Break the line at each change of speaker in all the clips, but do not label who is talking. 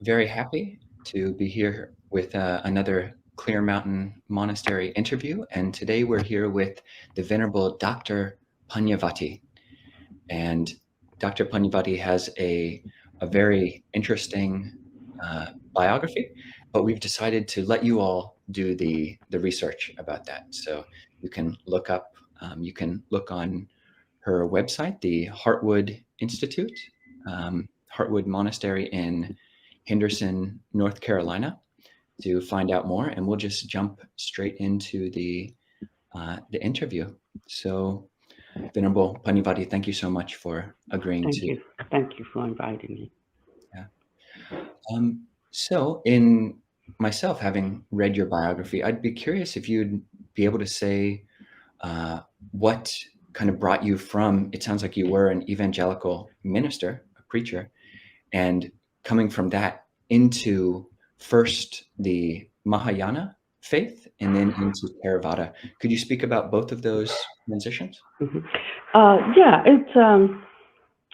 very happy to be here with another Clear Mountain Monastery interview. And today we're here with the Venerable Dr. Pannavati. And Dr. Pannavati has a very interesting biography, but we've decided to let you all do the research about that. So you can look up, you can look on her website, the Heartwood Institute, Heartwood Monastery in Henderson, North Carolina, to find out more. And we'll just jump straight into the interview. So, Venerable Pannavati, thank you so much for agreeing
Thank
to.
you. Thank you for inviting me.
Yeah. So, in myself, having read your biography, I'd be curious if you'd be able to say what kind of brought you from, it sounds like you were an evangelical minister, a preacher, and coming from that into first the Mahayana faith and then into Theravada. Could you speak about both of those transitions?
hmm yeah, it's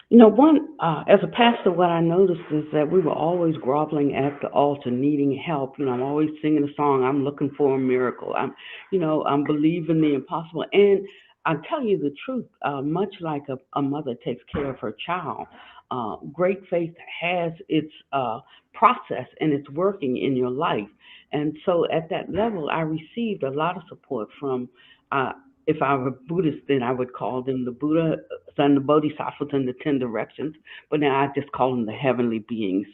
one as a pastor, what I noticed is that we were always groveling at the altar, needing help. I'm always singing a song. I'm looking for a miracle. I'm believing the impossible. And I tell you the truth, much like a mother takes care of her child, great faith has its process and it's working in your life. And so at that level, I received a lot of support from. Uh, if I were Buddhist, then I would call them the Buddha and the Bodhisattvas and the 10 directions. But now I just call them the heavenly beings.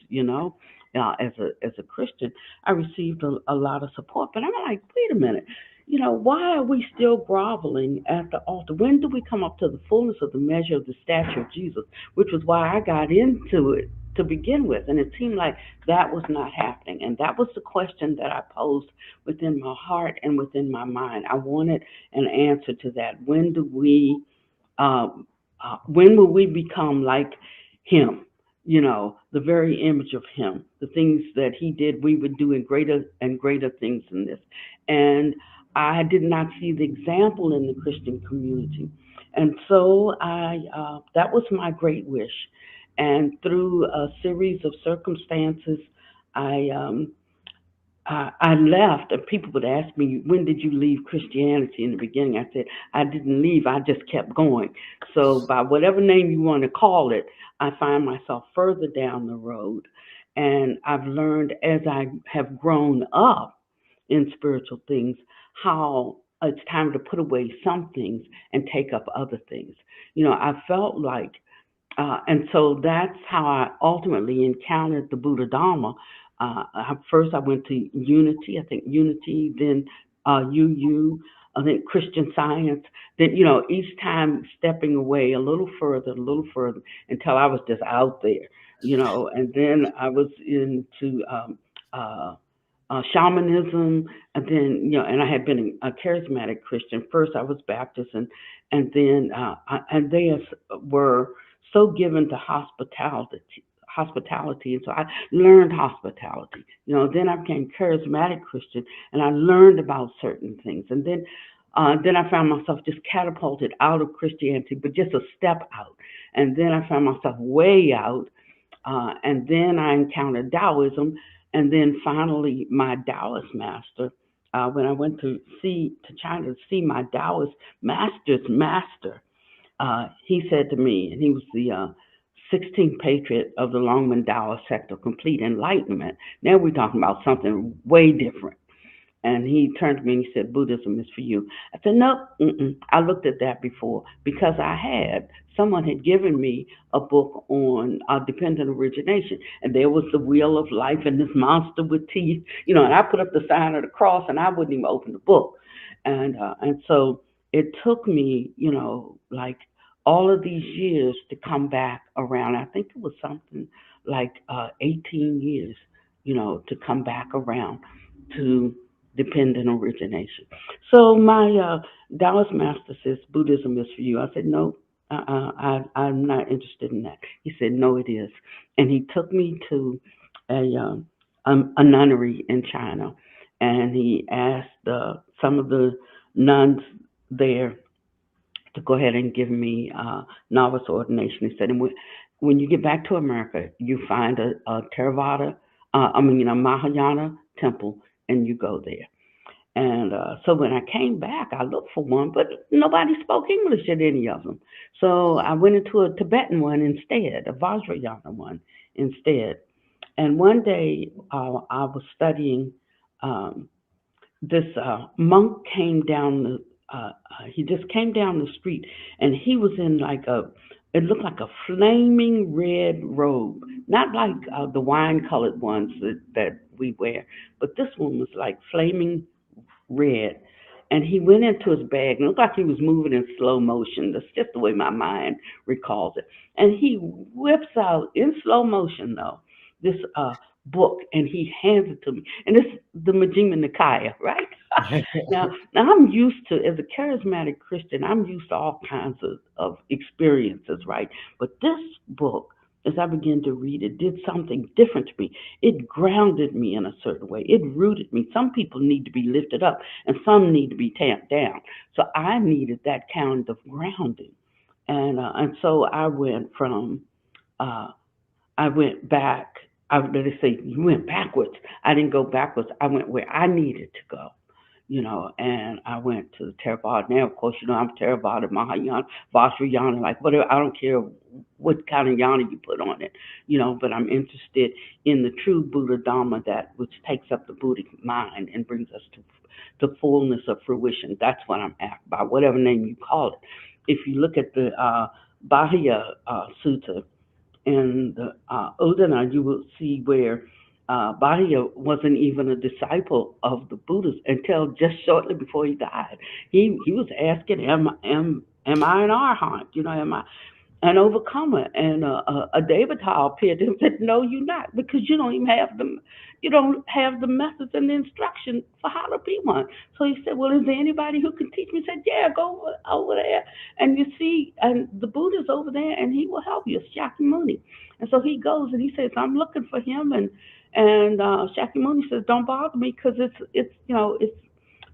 As a Christian, I received a lot of support. But I'm like, wait a minute. Why are we still groveling at the altar? When do we come up to the fullness of the measure of the stature of Jesus? Which was why I got into it to begin with. And it seemed like that was not happening. And that was the question that I posed within my heart and within my mind. I wanted an answer to that. When will we become like him? The very image of him. The things that he did, we would do in greater and greater things than this. And I did not see the example in the Christian community. And so that was my great wish. And through a series of circumstances, I I left, and people would ask me, "When did you leave Christianity?" In the beginning, I said, "I didn't leave. I just kept going." So, by whatever name you want to call it, I find myself further down the road, and I've learned as I have grown up in spiritual things how it's time to put away some things and take up other things. I felt like and so that's how I ultimately encountered the Buddha Dharma. First, I went to Unity, I think Unity, then UU, then Christian Science. Then, each time stepping away a little further, until I was just out there, and then I was into uh, shamanism, and then, and I had been a charismatic Christian. First, I was Baptist, and then and they were so given to hospitality, and so I learned hospitality. Then I became charismatic Christian, and I learned about certain things, and then I found myself just catapulted out of Christianity, but just a step out, and then I found myself way out, and then I encountered Taoism, and then finally my Taoist master. When I went to China to see my Taoist master's master, he said to me, and he was the 16th patriot of the Longman Taoist sect of complete enlightenment. Now we're talking about something way different. And he turned to me and he said, "Buddhism is for you." I said, "No, mm-mm. I looked at that before because someone had given me a book on dependent origination. And there was the wheel of life and this monster with teeth, and I put up the sign of the cross and I wouldn't even open the book. And so it took me, like all of these years to come back around. I think it was something like 18 years, to come back around to dependent origination. So my Taoist master says Buddhism is for you. I said no, I'm not interested in that. He said no, it is, and he took me to a nunnery in China, and he asked some of the nuns there to go ahead and give me novice ordination. He said, and when you get back to America, you find a theravada Mahayana temple, and you go there. And so when I came back, I looked for one, but nobody spoke English at any of them. So I went into a Tibetan one instead, a Vajrayana one instead. And one day I was studying. Um, this monk came down the. He just came down the street, and he was in like a. It looked like a flaming red robe, not like the wine-colored ones that we wear, but this one was like flaming red. And he went into his bag and it looked like he was moving in slow motion. That's just the way my mind recalls it. And he whips out in slow motion though this book and he hands it to me. And it's the Majjhima Nikaya, right? now I'm used to, as a charismatic Christian, I'm used to all kinds of experiences, right? But this book, as I began to read it, did something different to me. It grounded me in a certain way. It rooted me. Some people need to be lifted up, and some need to be tamped down. So I needed that kind of grounding, and so I went from uh, I went back. Let us say you went backwards. I didn't go backwards. I went where I needed to go, and I went to the Theravada. Now, of course, I'm Theravada, Mahayana, Vajrayana, like whatever. I don't care what kind of yana you put on it, but I'm interested in the true Buddha Dhamma, that which takes up the Buddhic mind and brings us to the fullness of fruition. That's what I'm after, by whatever name you call it. If you look at the Bahia Sutta, in the Udana, you will see where Bahia wasn't even a disciple of the Buddhas until just shortly before he died. He was asking, am I an arhat? Am I an overcomer? And a Devata appeared to him and said, no, you're not, because you don't have the methods and the instruction for how to be one. So he said, well, is there anybody who can teach me? He said, yeah, go over there. And you see, and the Buddha's over there and he will help you, Shakyamuni. And so he goes and he says, I'm looking for him. And Shakyamuni says, don't bother me, because it's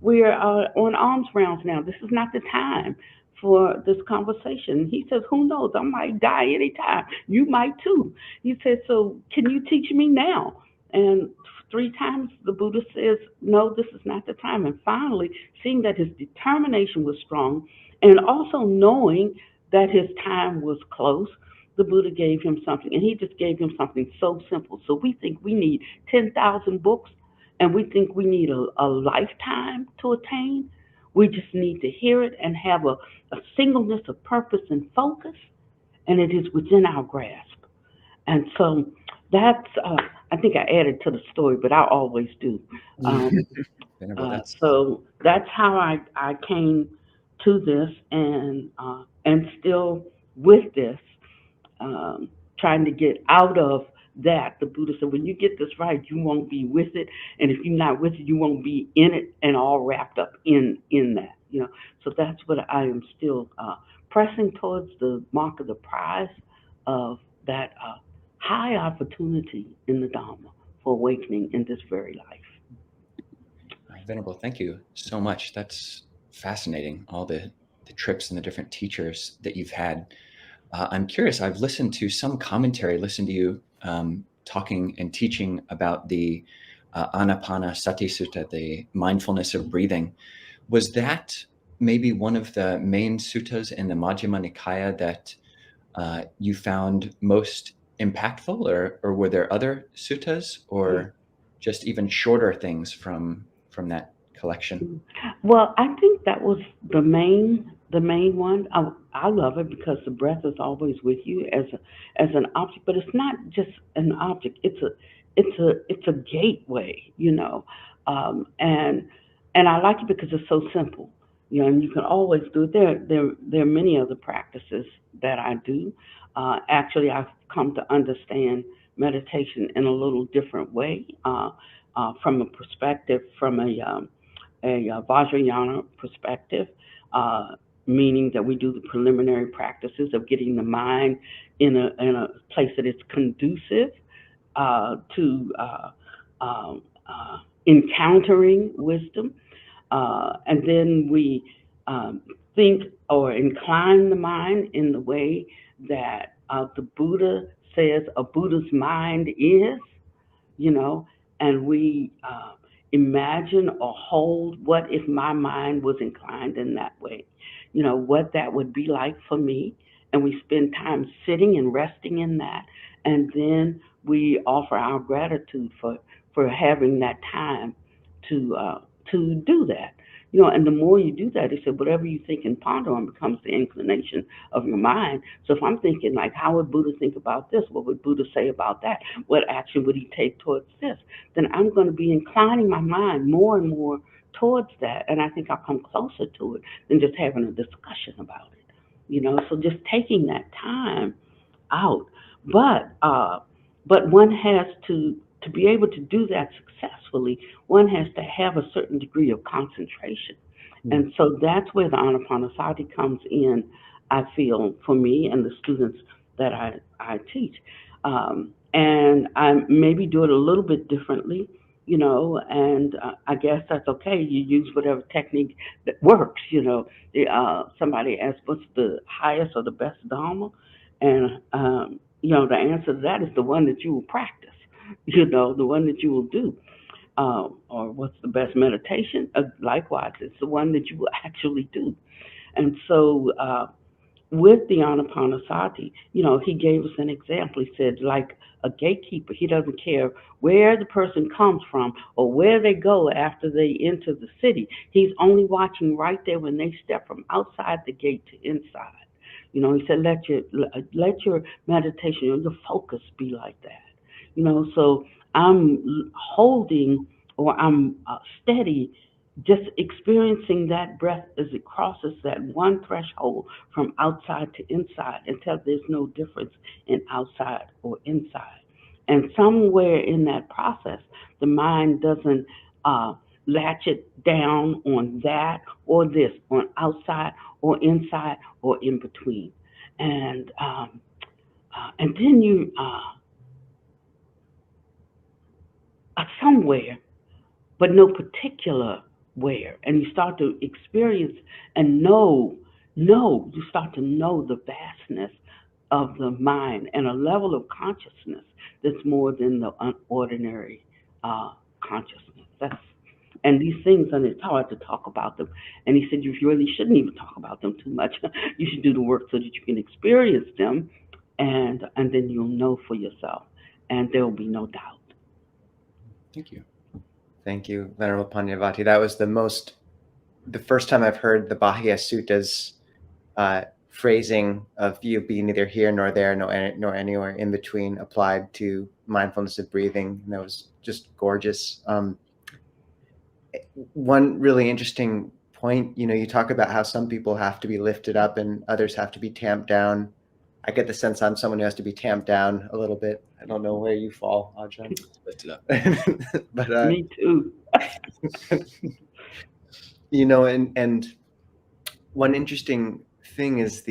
we're on arms rounds now. This is not the time for this conversation. He says, who knows? I might die anytime. You might too. He said, so can you teach me now? And three times the Buddha says, no, this is not the time. And finally, seeing that his determination was strong and also knowing that his time was close, the Buddha gave him something. And he just gave him something so simple. So we think we need 10,000 books, and we think we need a lifetime to attain. We just need to hear it and have a singleness of purpose and focus, and it is within our grasp. And so that's, I think I added to the story, but I always do. Um,
Venerable, that's
so that's how I came to this, and still with this, trying to get out of that. The Buddha said, when you get this right, you won't be with it, and if you're not with it, you won't be in it and all wrapped up in that. So that's what I am still pressing towards, the mark of the prize of that high opportunity in the Dhamma for awakening in this very life.
Venerable. Thank you so much. That's fascinating. All the trips and the different teachers that you've had. I'm curious. I've listened to some commentary, listened to you talking and teaching about the Anapanasati Sutta, the mindfulness of breathing. Was that maybe one of the main suttas in the Majjhima Nikaya that you found most impactful, or were there other suttas, or just even shorter things from that collection?
Well, I think that was the main one. I love it because the breath is always with you as an object, but it's not just an object. It's a gateway, and I like it because it's so simple, and you can always do it. There are many other practices that I do. Actually, I've come to understand meditation in a little different way, from a perspective, from a Vajrayana perspective, uh, meaning that we do the preliminary practices of getting the mind in a place that is conducive to encountering wisdom, and then we think or incline the mind in the way that the Buddha says a Buddha's mind is. you know, and we imagine or hold what if my mind was inclined in that way, what that would be like for me. And we spend time sitting and resting in that. And then we offer our gratitude for having that time to do that. And the more you do that, he said, whatever you think and ponder on becomes the inclination of your mind. So if I'm thinking, like, how would Buddha think about this? What would Buddha say about that? What action would he take towards this? Then I'm going to be inclining my mind more and more towards that. And I think I'll come closer to it than just having a discussion about it. So just taking that time out. But one has to be able to do that successfully. One has to have a certain degree of concentration, and so that's where the Anapanasati comes in. I feel for me and the students that I teach, and I maybe do it a little bit differently. And I guess that's okay. You use whatever technique that works. Somebody asked, "What's the highest or the best dharma?" And the answer to that is the one that you will practice. The one that you will do. Or what's the best meditation? Likewise, it's the one that you will actually do. And so, with the Anapanasati, he gave us an example. He said, like a gatekeeper, he doesn't care where the person comes from or where they go after they enter the city. He's only watching right there when they step from outside the gate to inside. He said, let your meditation, your focus be like that. So I'm holding, or I'm steady, just experiencing that breath as it crosses that one threshold from outside to inside until there's no difference in outside or inside. And somewhere in that process, the mind doesn't uh, latch it down on that or this, on outside or inside or in between. And then you are somewhere, but no particular where. And you start to experience and you start to know the vastness of the mind and a level of consciousness that's more than the ordinary consciousness. And these things, and it's hard to talk about them. And he said, you really shouldn't even talk about them too much. You should do the work so that you can experience them, and then you'll know for yourself, and there will be no doubt.
Thank you. Thank you, Venerable Pannavati. That was the first time I've heard the Bahya Suttas phrasing of you being neither here nor there, nor anywhere in between applied to mindfulness of breathing. And that was just gorgeous. One really interesting point, you talk about how some people have to be lifted up and others have to be tamped down. I get the sense I'm someone who has to be tamped down a little bit. I don't know where you fall, Ajahn.
Lifted up.
But
Me too.
and one interesting thing is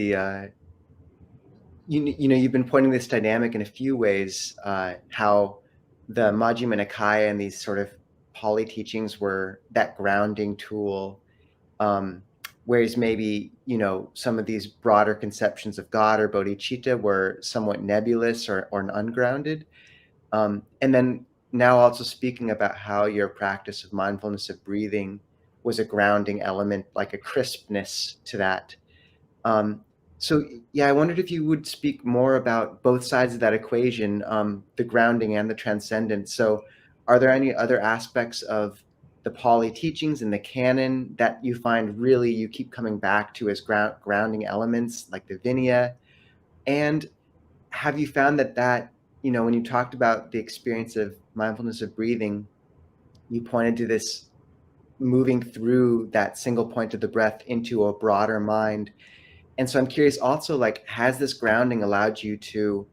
you've been pointing this dynamic in a few ways, how the Majjhima Nikaya and these sort of Pali teachings were that grounding tool, whereas maybe some of these broader conceptions of God or bodhicitta were somewhat nebulous or ungrounded, and then now also speaking about how your practice of mindfulness of breathing was a grounding element, like a crispness to that. So yeah, I wondered if you would speak more about both sides of that equation, the grounding and the transcendent. So are there any other aspects of the Pali teachings and the canon that you find really you keep coming back to as grounding elements, like the Vinaya? And have you found that when you talked about the experience of mindfulness of breathing, you pointed to this moving through that single point of the breath into a broader mind. And so I'm curious also, like, has this grounding allowed you to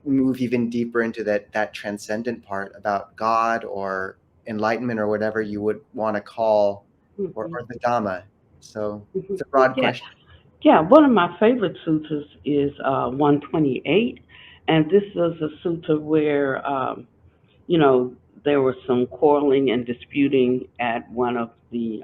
move even deeper into that transcendent part about God or enlightenment or whatever you would want to call, or the Dhamma? So it's a broad question.
Yeah, one of my favorite sutras is 128, and this is a sutra where there was some quarreling and disputing at one of the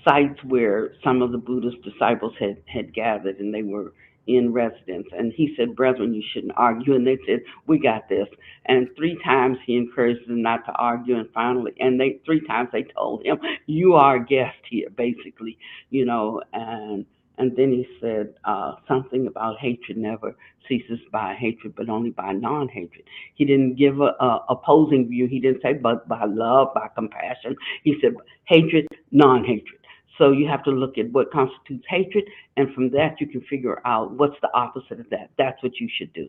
sites where some of the Buddhist disciples had gathered, and they were in residence. And he said, brethren, you shouldn't argue. And they said, we got this. And 3 times he encouraged them not to argue. And finally, and they 3 times they told him, you are a guest here, basically, and then he said something about hatred never ceases by hatred, but only by non-hatred. He didn't give a opposing view. He didn't say, but by love, by compassion. He said, hatred, non-hatred. So you have to look at what constitutes hatred, and from that you can figure out what's the opposite of that. That's what you should do.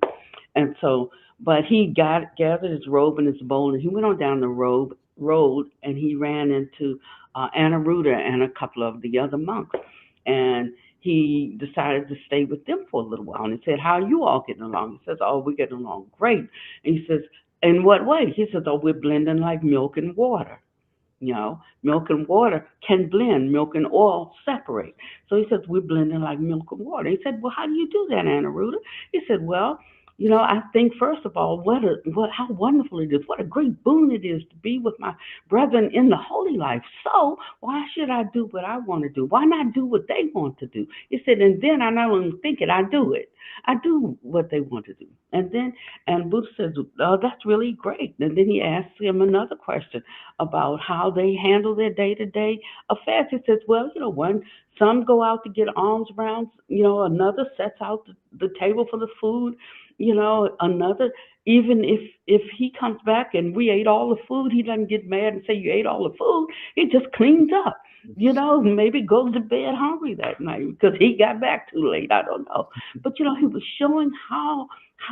And so, but he gathered his robe and his bowl, and he went on down the road, and he ran into Anuruddha and a couple of the other monks, and he decided to stay with them for a little while. And he said, "How are you all getting along?" He says, "Oh, we're getting along great." And he says, "In what way?" He says, "Oh, we're blending like milk and water. Milk and water can blend, milk and oil separate." So he says, we're blending like milk and water. He said, "Well, how do you do that, Anuruddha?" He said, "Well, I think first of all, how wonderful it is, what a great boon it is to be with my brethren in the holy life. So why should I do what I want to do? Why not do what they want to do?" He said, "And then I not only think it, I do it. I do what they want to do." And Buddha says, "Oh, that's really great." And then he asks him another question about how they handle their day-to-day affairs. He says, "Well, some go out to get alms rounds, another sets out the table for the food, another, even if he comes back and we ate all the food, he doesn't get mad and say you ate all the food. He just cleans up, maybe goes to bed hungry that night because he got back too late. I don't know. But he was showing how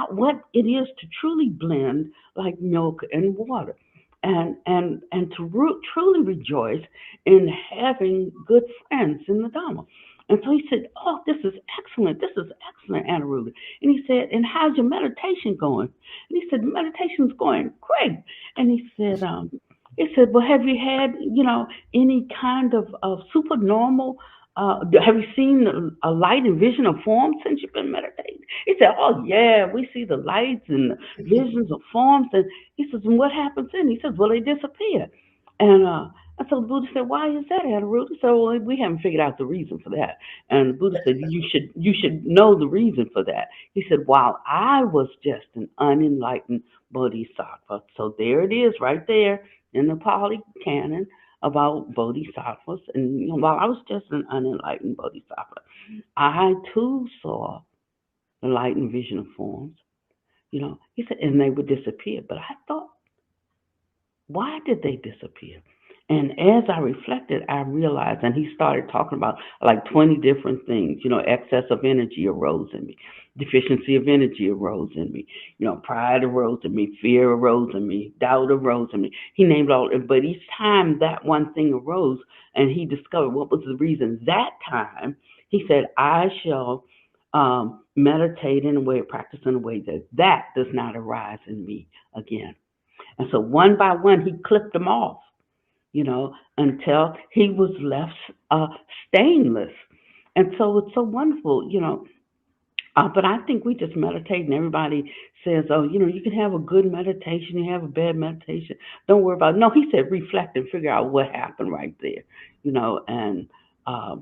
what it is to truly blend like milk and water, and to truly rejoice in having good friends in the Dhamma. And so he said, "Oh, this is excellent. This is excellent, Anuruddha." And he said, "And how's your meditation going?" And he said, "Meditation's going great." And he said, "Well, have you had, any kind of supernormal, have you seen a light and vision of form since you've been meditating?" He said, "Oh, yeah, we see the lights and the visions of forms." And he says, "And what happens then?" He says, "Well, they disappear." And so the Buddha said, "Why is that, Anuruddha?" So we haven't figured out the reason for that. And the Buddha said, "You should know the reason for that." He said, "While I was just an unenlightened bodhisattva." So there it is, right there in the Pali Canon about bodhisattvas. And while I was just an unenlightened bodhisattva, I too saw the light and vision of forms. He said, and they would disappear. But I thought, why did they disappear? And as I reflected, I realized, and he started talking about like 20 different things. Excess of energy arose in me, deficiency of energy arose in me, pride arose in me, fear arose in me, doubt arose in me. He named all, but each time that one thing arose and he discovered what was the reason that time, he said, "I shall meditate in a way, practice in a way that does not arise in me again." And so one by one, he clipped them off, until he was left stainless. And so it's so wonderful. But I think we just meditate, and everybody says, "Oh, you can have a good meditation, you have a bad meditation. Don't worry about it." No, he said, reflect and figure out what happened right there, and uh,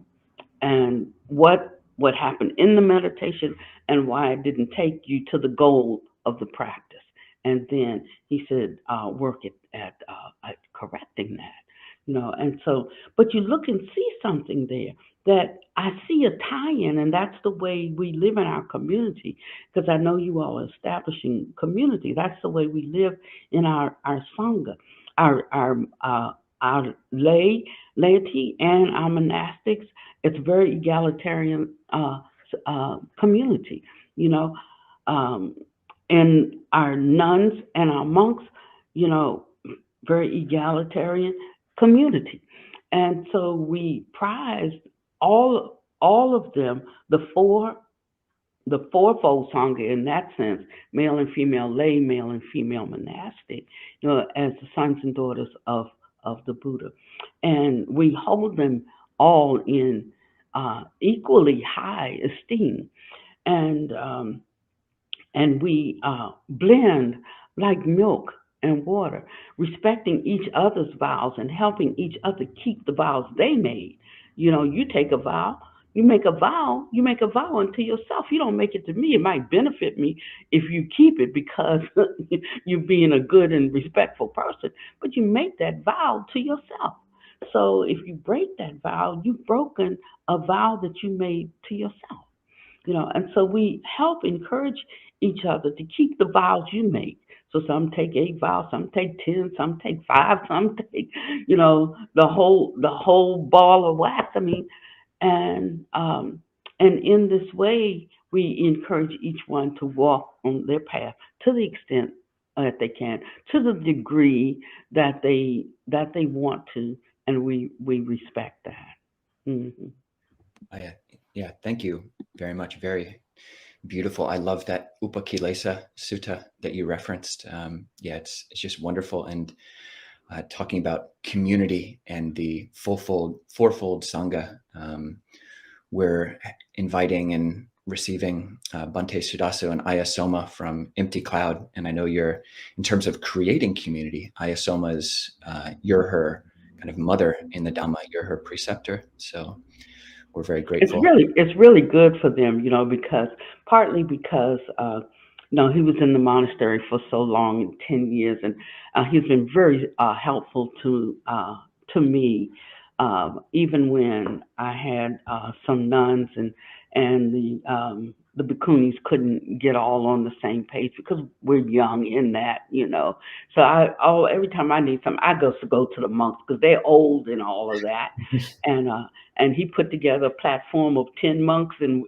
what happened in the meditation and why it didn't take you to the goal of the practice. And then he said, work at correcting that. And so, but you look and see something there that I see a tie-in, and that's the way we live in our community, because I know you all are establishing community. That's the way we live in our sangha, our laity and our monastics. It's a very egalitarian community, um, and our nuns and our monks, very egalitarian community. And so we prize all of them, the fourfold sangha in that sense, male and female lay, male and female monastic, as the sons and daughters of the Buddha. And we hold them all in equally high esteem. And we blend like milk and water, respecting each other's vows and helping each other keep the vows they made. You take a vow, You make a vow. You make a vow unto yourself. You don't make it to me. It might benefit me if you keep it because you're being a good and respectful person. But you make that vow to yourself. So if you break that vow, you've broken a vow that you made to yourself. And so we help encourage each other to keep the vows you make. So some take 8 vows, some take 10, some take 5, some take, the whole ball of wax. I mean, and in this way, we encourage each one to walk on their path to the extent that they can, to the degree that they want to, and we respect that. Hmm.
Yeah, thank you very much. Very beautiful. I love that Upakilesa Sutta that you referenced. Yeah, it's just wonderful. And talking about community and the fourfold Sangha, we're inviting and receiving Bhante Sudaso and Ayya Soma from Empty Cloud. And I know you're, in terms of creating community, Ayya Soma is, you're her kind of mother in the Dhamma, you're her preceptor. So we're very
It's
grateful.
really it's really good for them, because partly because he was in the monastery for so long, 10 years, and he's been very helpful to me, even when I had some nuns and the bhikkhunis couldn't get all on the same page because we're young in that. So every time I need something, I go to the monks because they're old and all of that, and he put together a platform of 10 monks, and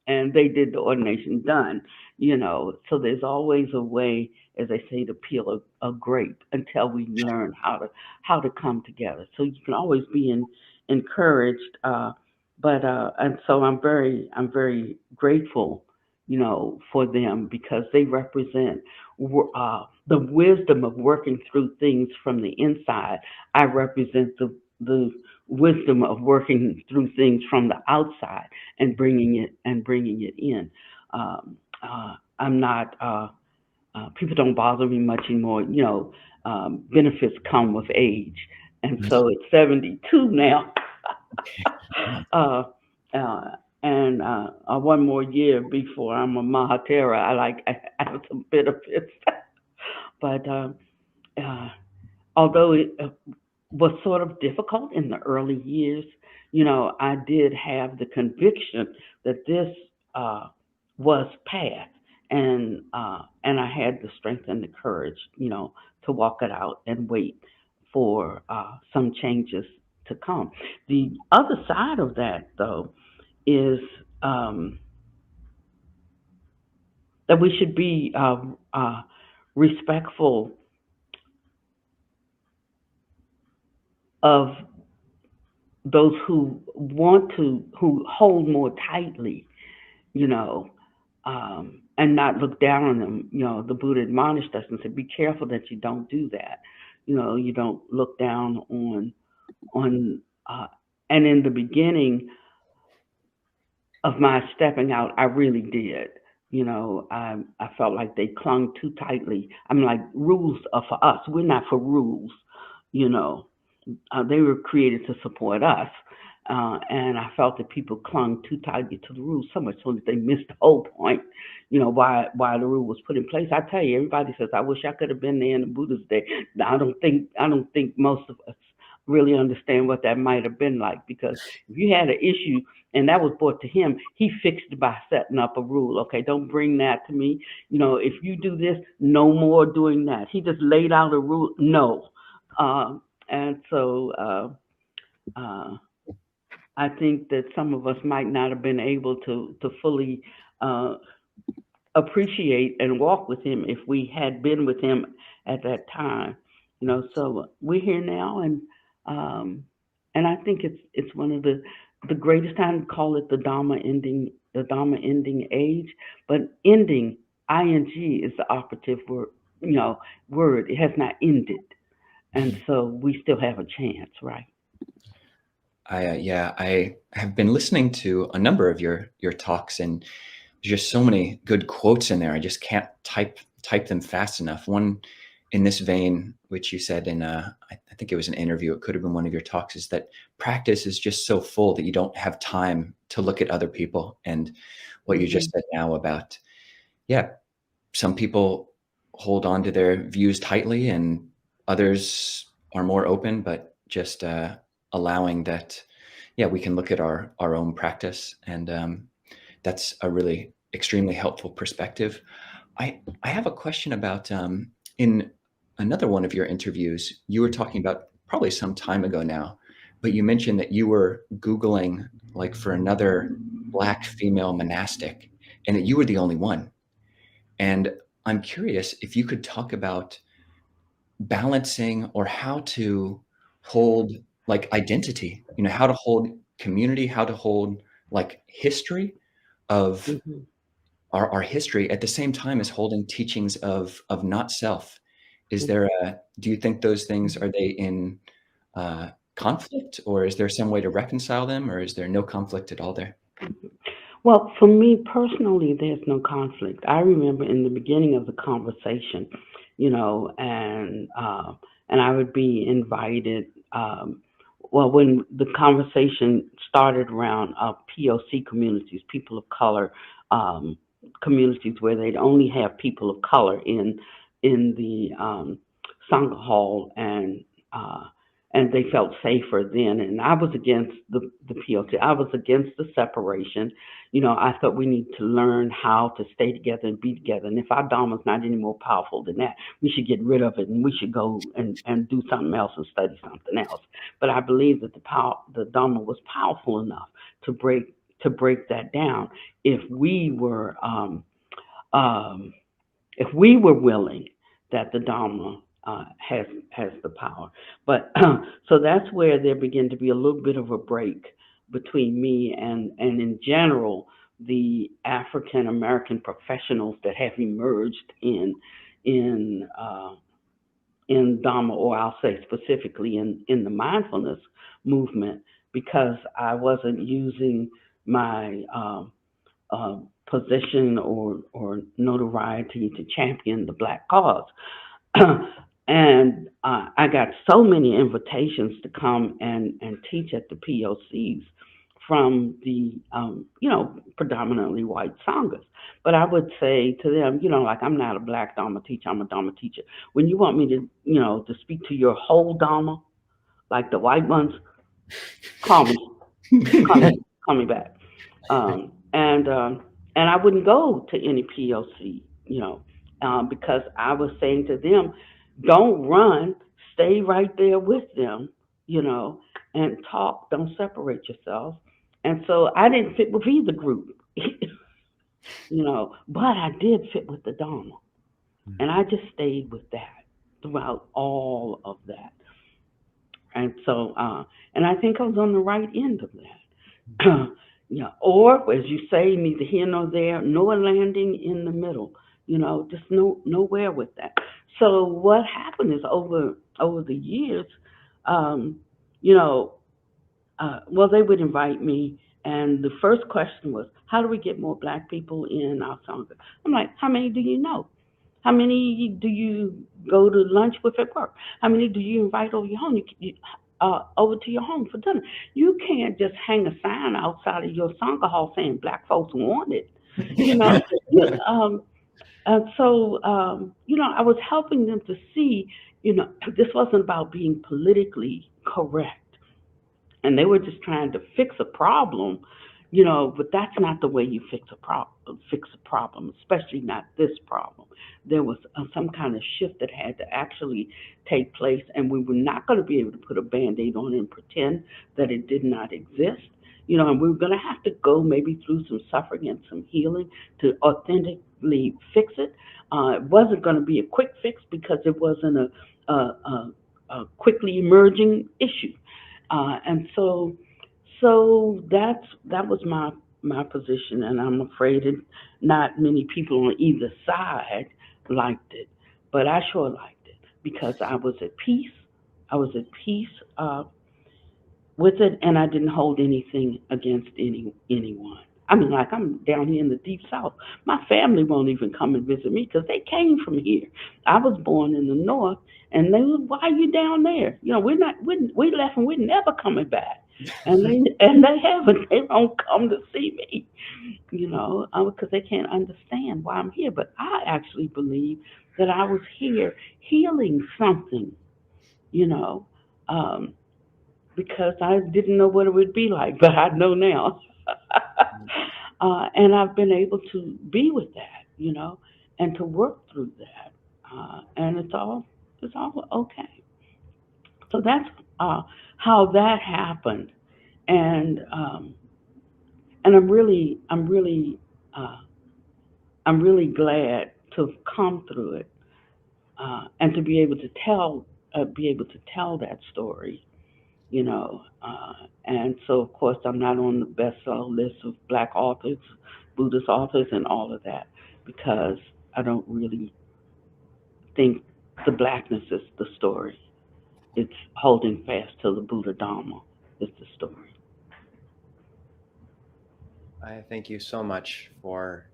they did the ordination done. So there's always a way, as they say, to peel a grape until we learn how to come together. So you can always be encouraged. But and so I'm very grateful, for them because they represent the wisdom of working through things from the inside. I represent the wisdom of working through things from the outside and bringing it in. I'm not. People don't bother me much anymore. Benefits come with age, and so it's 72 now. uh, uh, and one more year before I'm a Mahatera. I have some benefits, but uh, although it was sort of difficult in the early years, I did have the conviction that this uh, was path, and I had the strength and the courage, to walk it out and wait for some changes to come. The other side of that, though, is um, that we should be respectful of those who hold more tightly, you know, and not look down on them. The Buddha admonished us and said, "Be careful that you don't do that. You don't look down on." And in the beginning of my stepping out, I really did. I felt like they clung too tightly. I'm like, rules are for us. We're not for rules. You know, they were created to support us. And I felt that people clung too tightly to the rules, so much so that they missed the whole point, why the rule was put in place. I tell you, everybody says, I wish I could have been there in the Buddha's day. I don't think most of us really understand what that might have been like, because if you had an issue and that was brought to him, he fixed it by setting up a rule. Okay, don't bring that to me. If you do this, no more doing that. He just laid out a rule. No. And so uh, I think that some of us might not have been able to fully uh, appreciate and walk with him if we had been with him at that time. So we're here now, um, and I think it's one of the greatest times. Call it the Dharma ending age, but ending, ing, is the operative word. It has not ended, and so we still have a chance, right?
I have been listening to a number of your talks, and there's just so many good quotes in there. I just can't type them fast enough. One in this vein, which you said in I think it was an interview, it could have been one of your talks, is that practice is just so full that you don't have time to look at other people. And what you
Mm-hmm.
just said now about, yeah, some people hold on to their views tightly and others are more open, but just allowing that, yeah, we can look at our own practice. And that's a really extremely helpful perspective. I have a question about in another one of your interviews, you were talking about probably some time ago now, but you mentioned that you were Googling like for another Black female monastic and that you were the only one. And I'm curious if you could talk about balancing or how to hold like identity, how to hold community, how to hold like history of
Mm-hmm.
our history at the same time as holding teachings of not self. Is there do you think those things, are they in conflict, or is there some way to reconcile them, or is there no conflict at all there?
Well, for me personally, there's no conflict. I remember in the beginning of the conversation, and I would be invited. Well, when the conversation started around POC communities, people of color um, communities, where they'd only have people of color in the Sangha hall, uh, and they felt safer then. And I was against the POC. I was against the separation. I thought we need to learn how to stay together and be together. And if our Dharma is not any more powerful than that, we should get rid of it and we should go and do something else and study something else. But I believe that the Dharma was powerful enough to break that down if we were um, if we were willing that the Dharma has the power. But so that's where there began to be a little bit of a break between me and in general the African American professionals that have emerged in uh, in Dharma, or I'll say specifically in the mindfulness movement, because I wasn't using my position or notoriety to champion the Black cause. And I got so many invitations to come and teach at the POCs from the predominantly white sanghas. But I would say to them, like, I'm not a Black Dharma teacher, I'm a Dharma teacher. When you want me to to speak to your whole Dharma, like the white ones, call me, call me back. And I wouldn't go to any POC, because I was saying to them, don't run, stay right there with them, you know, and talk. Don't separate yourself. And so I didn't fit with either group, but I did fit with the Dharma, and I just stayed with that throughout all of that. And so, and I think I was on the right end of that. Yeah, or as you say, neither here nor there, nor landing in the middle. Just nowhere with that. So what happened is over the years, um, you know, well, they would invite me, and the first question was, "How do we get more Black people in our Sangha?" I'm like, "How many do you know? How many do you go to lunch with at work? How many do you invite over your home? Over to your home for dinner? You can't just hang a sign outside of your Sangha hall saying Black folks want it, you know." Yeah, I was helping them to see, this wasn't about being politically correct, and they were just trying to fix a problem, but that's not the way you fix a problem, especially not this problem. There was some kind of shift that had to actually take place, and we were not going to be able to put a band-aid on it and pretend that it did not exist. And we were going to have to go maybe through some suffering and some healing to authentically fix it. It wasn't going to be a quick fix because it wasn't a quickly emerging issue. And so that was my position, and I'm afraid not many people on either side liked it, but I sure liked it because I was at peace. I was at peace with it, and I didn't hold anything against anyone. I mean, like I'm down here in the deep south. My family won't even come and visit me because they came from here. I was born in the north, and they was, why are you down there? You know, we left and we're never coming back. And they haven't. They won't come to see me. You know, because they can't understand why I'm here. But I actually believe that I was here healing something. You know, um, because I didn't know what it would be like, but I know now. And I've been able to be with that, you know, and to work through that, and it's all okay. So that's how that happened, and and uh, I'm really glad to have come through it, and to be able to tell that story, you know. And so, of course, I'm not on the bestseller list of black authors, Buddhist authors, and all of that because I don't really think the blackness is the story. It's holding fast to the Buddha Dharma is the story.
I thank you so much for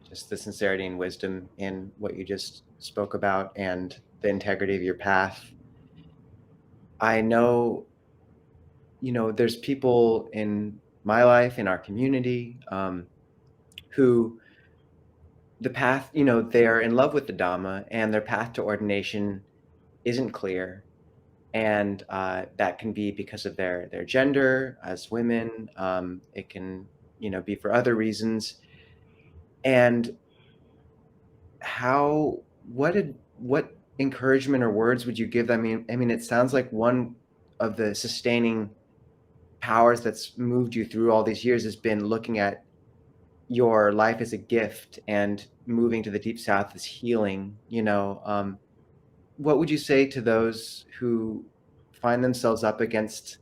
just the sincerity and wisdom in what you just spoke about and the integrity of your path. I know, there's people in my life, in our community, who the path, they are in love with the Dhamma and their path to ordination isn't clear. And that can be because of their gender as women. It can, be for other reasons. And what encouragement or words would you give them? I mean, it sounds like one of the sustaining powers that's moved you through all these years has been looking at your life as a gift and moving to the deep south as healing. What would you say to those who find themselves up against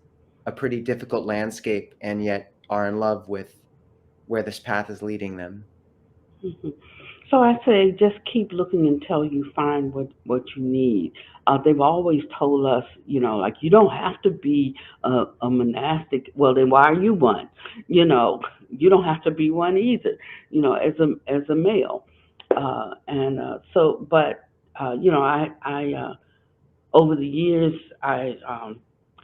a pretty difficult landscape and yet are in love with where this path is leading them?
Hmm. So I say, just keep looking until you find what you need. They've always told us, you know, like you don't have to be a monastic. Well, then why are you one? You know, you don't have to be one either. You know, as a male, and so, but you know, I over the years I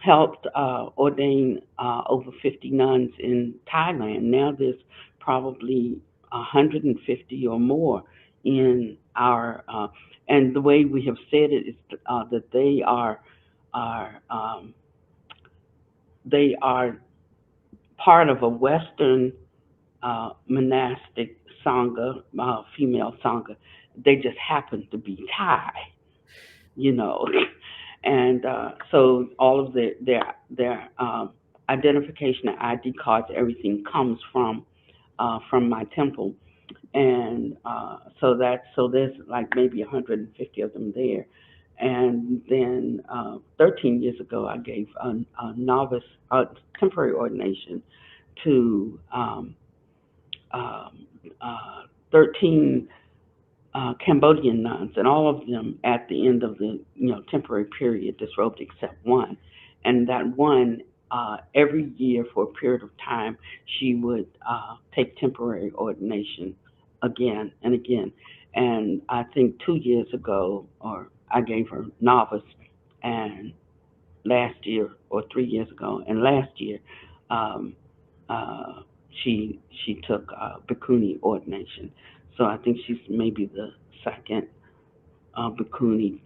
helped ordain over 50 nuns in Thailand. Now there's probably 150 or more in our, and the way we have said it is that are they are part of a Western monastic sangha, female sangha. They just happen to be Thai, you know. And so all of their identification and ID cards, everything comes from my temple, and so there's like maybe 150 of them there. And then 13 years ago, I gave a novice temporary ordination to 13 Cambodian nuns, and all of them at the end of the temporary period disrobed except one, and that one every year for a period of time she would take temporary ordination again and again, and I think 2 years ago, or I gave her novice, and last year or 3 years ago, and last year um, uh, she took bhikkhuni ordination. So I think she's maybe the second bhikkhuni,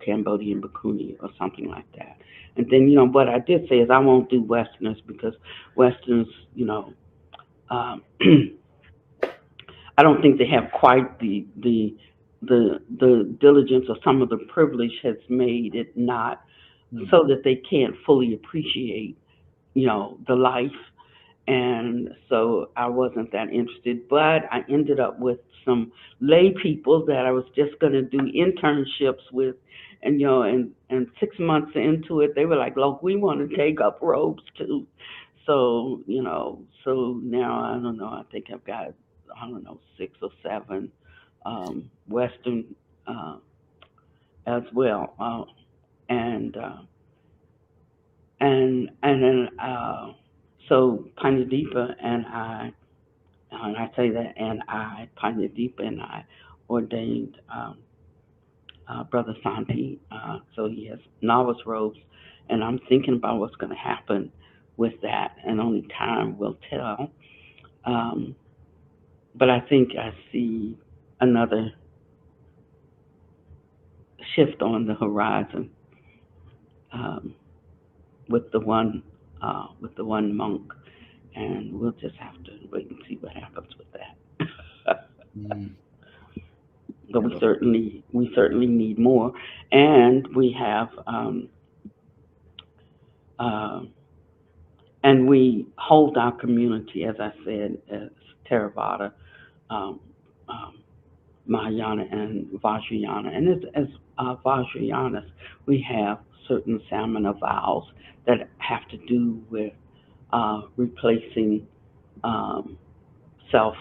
Cambodian bhikkhuni or something like that. And then what I did say is I won't do Westerners because Westerners, um, I don't think they have quite the diligence, or some of the privilege has made it not
Hmm.
so that they can't fully appreciate the life. And so I wasn't that interested, but I ended up with some lay people that I was just going to do internships with. And and 6 months into it they were like, look, we want to take up robes too. So so now I don't know, I think I've got, I don't know, 6 or 7 Western uh, as well, and and then so Panyadeepa and I and I say that, and I, Panyadeep, and I ordained Brother Santi, so he has novice robes, and I'm thinking about what's going to happen with that, and only time will tell. Um, but I think I see another shift on the horizon um, with with the one monk, and we'll just have to wait and see what happens with that.
Mm,
But
wonderful.
we certainly need more, and we have uh, and we hold our community, as I said, as Theravada, um, um, Mahayana, and Vajrayana. And as Vajrayanas, we have certain samana vows that have to do with replacing um, self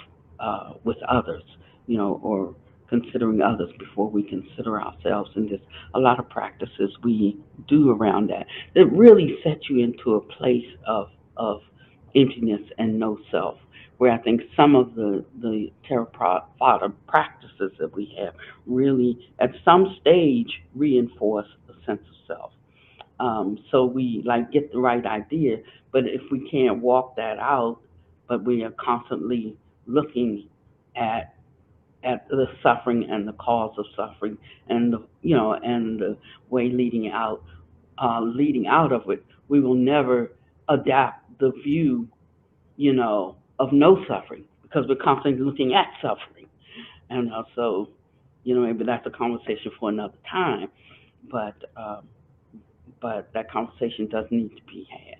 with others, or considering others before we consider ourselves. And there's a lot of practices we do around that that really set you into a place of emptiness and no self. Where I think some of the Theravada practices that we have really, at some stage, reinforce a sense of self. So we like get the right idea, but if we can't walk that out, but we are constantly looking at the suffering and the cause of suffering, and the way leading out of it, we will never adapt the view, of no suffering, because we're constantly looking at suffering. And so, maybe that's a conversation for another time. But that conversation does need to be had.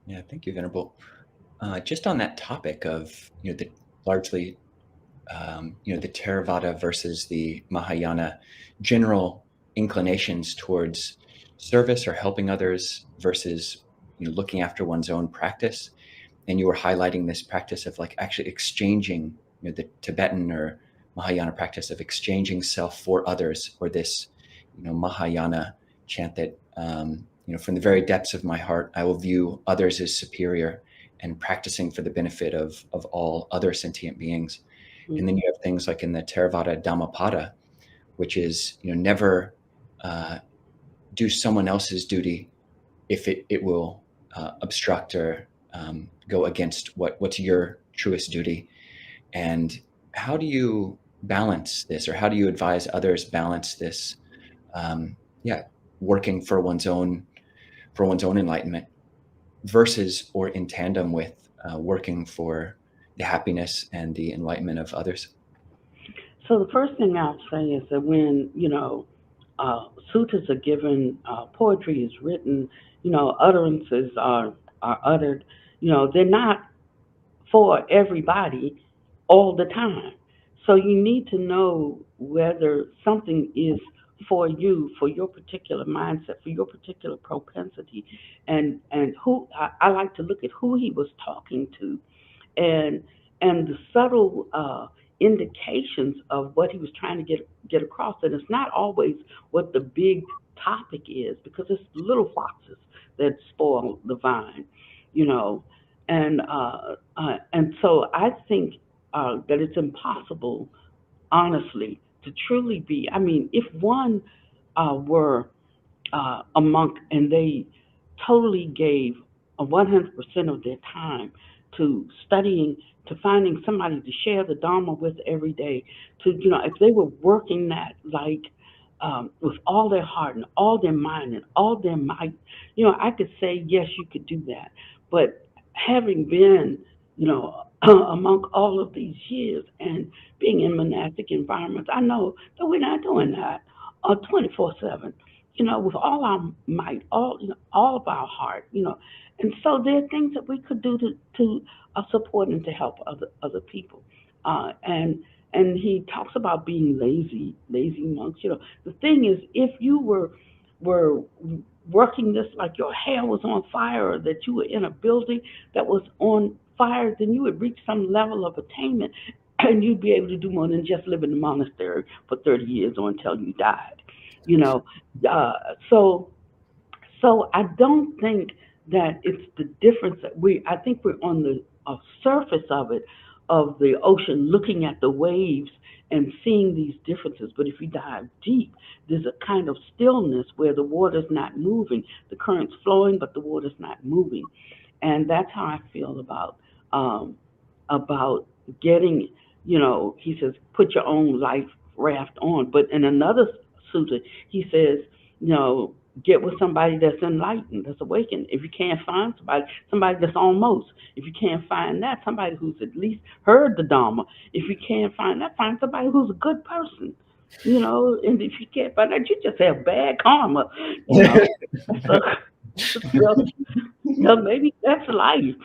Yeah, thank you, Venerable. Just on that topic of the largely the Theravada versus the Mahayana general inclinations towards service or helping others versus looking after one's own practice. And you were highlighting this practice of like actually exchanging the Tibetan or Mahayana practice of exchanging self for others, or this Mahayana chant that from the very depths of my heart I will view others as superior, and practicing for the benefit of all other sentient beings. And then you have things like in the Theravada Dhammapada, which is never do someone else's duty if it will obstruct or go against what's your truest duty. And how do you balance this, or how do you advise others balance this? Yeah, working for one's own enlightenment versus, or in tandem with, working for the happiness and the enlightenment of others.
So the first thing I'll say is that when sutras are given, poetry is written, utterances are uttered. They're not for everybody all the time. So you need to know whether something is for you, for your particular mindset, for your particular propensity, and who I like to look at who he was talking to, and the subtle indications of what he was trying to get across. And it's not always what the big topic is, because it's the little foxes that spoil the vine, you know. And so I think that it's impossible, honestly, to truly be. I mean, if one were a monk and they totally gave 100% of their time to studying, to finding somebody to share the Dharma with every day, to, if they were working that like with all their heart and all their mind and all their might, I could say, yes, you could do that. But having been, among all of these years and being in monastic environments, I know that we're not doing that 24/7, with all our might, all of our heart, And so there are things that we could do to support and to help other people. And he talks about being lazy monks. The thing is, if you were working this like your hair was on fire, or that you were in a building that was on fire, then you would reach some level of attainment, and you'd be able to do more than just live in the monastery for 30 years or until you died. You know, uh, so so I don't think that it's the difference that I think we're on the surface of it, of the ocean, looking at the waves and seeing these differences. But if you dive deep, there's a kind of stillness where the water's not moving. The current's flowing, but the water's not moving. And that's how I feel um, about getting, he says, put your own life raft on. But in another sutta, he says, get with somebody that's enlightened, that's awakened. If you can't find somebody that's almost. If you can't find that, somebody who's at least heard the Dharma. If you can't find that, find somebody who's a good person. And if you can't find that, you just have bad karma. You know, so, so maybe that's life.